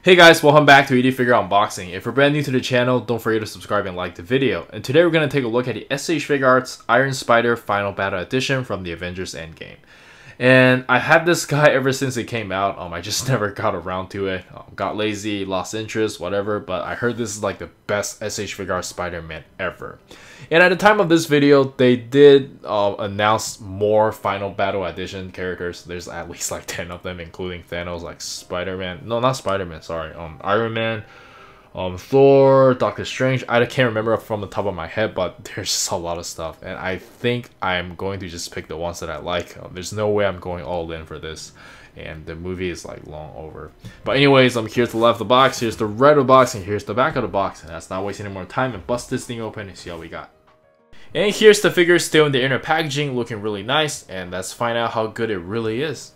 Hey guys, welcome back to Figure Unboxing. If you're brand new to the channel, don't forget to subscribe and like the video. And today we're going to take a look at the S.H.Figuarts Iron Spider Final Battle Edition from the Avengers Endgame. And I had this guy ever since it came out. I just never got around to it. Got lazy, lost interest, whatever. But I heard this is like the best S.H.Figuarts Spider-Man ever. And at the time of this video, they did announce more Final Battle Edition characters. There's at least like 10 of them, including Thanos, like Spider-Man. No, not Spider-Man, sorry. Iron Man, Thor, Doctor Strange. I can't remember from the top of my head, but there's just a lot of stuff. And I think I'm going to just pick the ones that I like. There's no way I'm going all in for this. And the movie is like long over. But anyways, here's the left of the box, here's the right of the box, and here's the back of the box. And that's not wasting any more time, and bust this thing open and see what we got. And here's the figure still in the inner packaging, looking really nice. And let's find out how good it really is.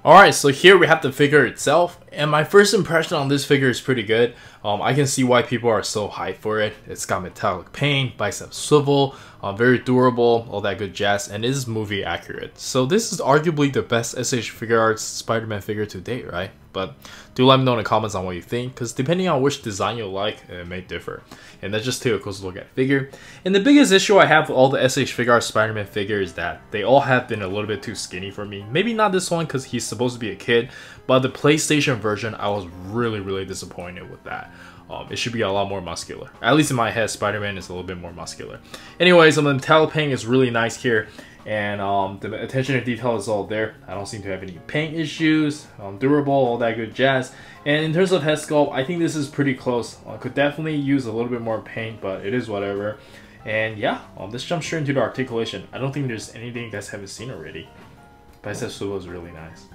Alright, so here we have the figure itself, and my first impression on this figure is pretty good. I can see why people are so hyped for it. It's got metallic paint, bicep swivel, very durable, all that good jazz, and it is movie accurate. So this is arguably the best S.H.Figuarts Spider-Man figure to date, right? But do let me know in the comments on what you think, because depending on which design you like, it may differ. And let's just take a closer look at the figure. And the biggest issue I have with all the S.H.Figuarts Spider-Man figures is that they all have been a little bit too skinny for me. Maybe not this one because he's supposed to be a kid, but the PlayStation version, I was really disappointed with that. It should be a lot more muscular. At least in my head, Spider-Man is a little bit more muscular. Anyways, the metallic paint is really nice here. And the attention to detail is all there. I don't seem to have any paint issues. Durable, all that good jazz. And in terms of head sculpt, I think this is pretty close. I could definitely use a little bit more paint, but it is whatever. And yeah, let's jump straight into the articulation. I don't think there's anything you guys haven't seen already. Bicep swivel is really nice.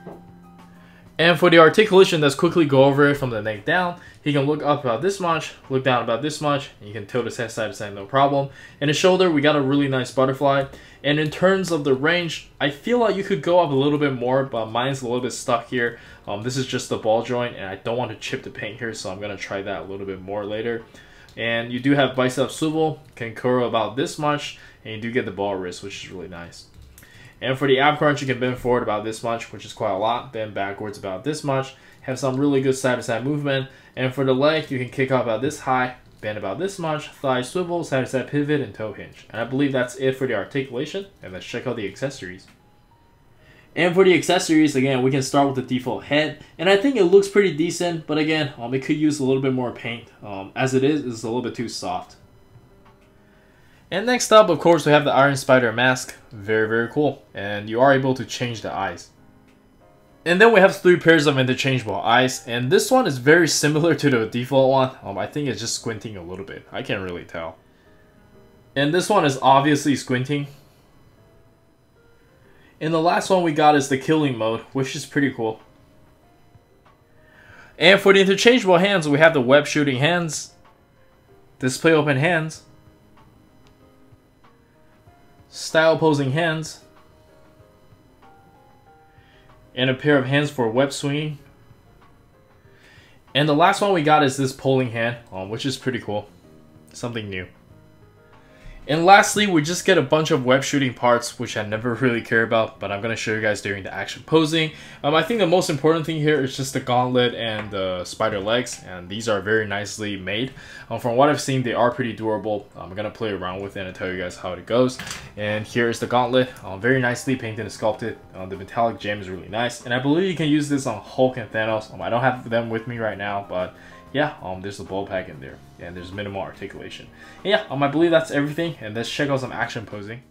And for the articulation, let's quickly go over it from the neck down. He can look up about this much, look down about this much, and you can tilt his head side to side, no problem. And his shoulder, we got a really nice butterfly. And in terms of the range, I feel like you could go up a little bit more, but mine's a little bit stuck here. This is just the ball joint, and I don't want to chip the paint here, so I'm going to try that a little bit more later. And you do have bicep swivel, can curl about this much, and you do get the ball wrist, which is really nice. And for the ab crunch, you can bend forward about this much, which is quite a lot. Bend backwards about this much. Have some really good side-to-side movement. And for the leg, you can kick up about this high, bend about this much, thigh swivel, side-to-side pivot, and toe hinge. And I believe that's it for the articulation. And let's check out the accessories. And for the accessories, again, we can start with the default head. And I think it looks pretty decent, but again, it could use a little bit more paint. As it is, it's a little bit too soft. And next up, of course, we have the Iron Spider mask. Very cool. And you are able to change the eyes. And then we have 3 pairs of interchangeable eyes. And this one is very similar to the default one. I think it's just squinting a little bit. I can't really tell. And this one is obviously squinting. And the last one we got is the killing mode, which is pretty cool. And for the interchangeable hands, we have the web shooting hands, display open hands, style posing hands, and a pair of hands for web swinging. And the last one we got is this pulling hand, which is pretty cool. Something new. And lastly, we just get a bunch of web shooting parts, which I never really care about, but I'm going to show you guys during the action posing. I think the most important thing here is just the gauntlet and the spider legs, and these are very nicely made. From what I've seen, they are pretty durable. I'm going to play around with it and tell you guys how it goes. And here's the gauntlet, very nicely painted and sculpted. The metallic gem is really nice, and I believe you can use this on Hulk and Thanos. I don't have them with me right now, but yeah, there's the ball pack in there, and there's minimal articulation. And yeah, I believe that's everything, and let's check out some action posing.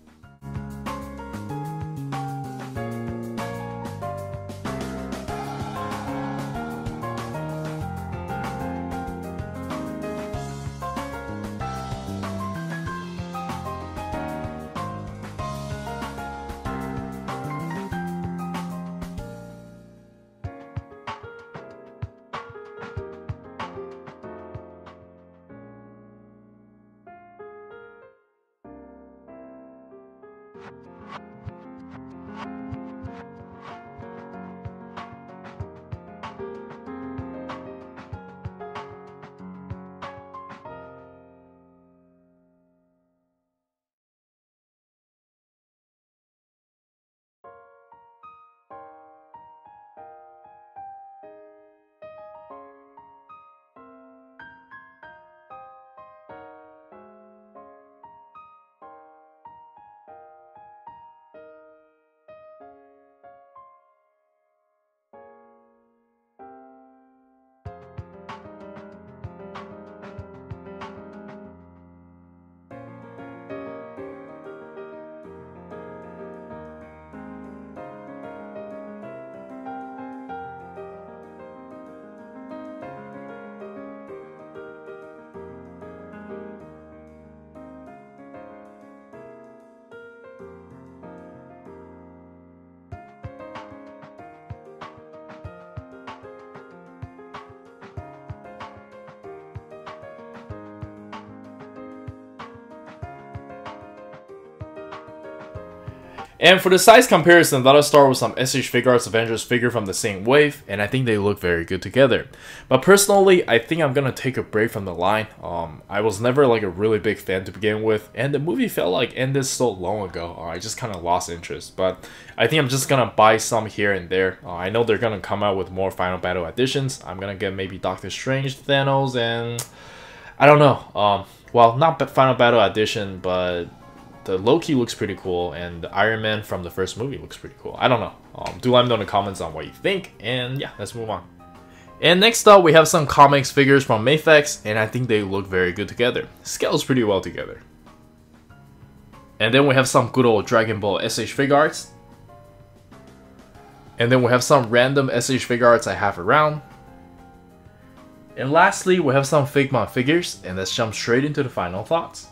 And for the size comparison, let us start with some S.H.Figuarts Avengers figure from the same wave, and I think they look very good together. But personally, I think I'm gonna take a break from the line. I was never like a really big fan to begin with, and the movie felt like ended so long ago. I just kind of lost interest. But I think I'm just gonna buy some here and there. I know they're gonna come out with more Final Battle editions. I'm gonna get maybe Doctor Strange, Thanos, and I don't know. Well, not Final Battle edition, but the Loki looks pretty cool, and the Iron Man from the first movie looks pretty cool. I don't know. Do let me know in the comments on what you think, and yeah, let's move on. And next up, we have some comics figures from Mafex, and I think they look very good together. Scales pretty well together. And then we have some good old Dragon Ball S.H.Figuarts. And then we have some random S.H.Figuarts I have around. And lastly, we have some Figma figures, and let's jump straight into the final thoughts.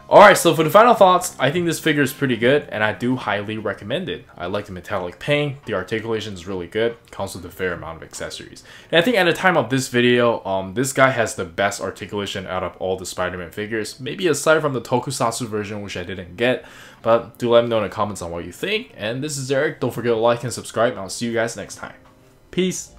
Alright, so for the final thoughts, I think this figure is pretty good, and I do highly recommend it. I like the metallic paint, the articulation is really good, comes with a fair amount of accessories. And I think at the time of this video, this guy has the best articulation out of all the Spider-Man figures, maybe aside from the Tokusatsu version, which I didn't get, but do let me know in the comments on what you think. And this is Eric, don't forget to like and subscribe, and I'll see you guys next time. Peace!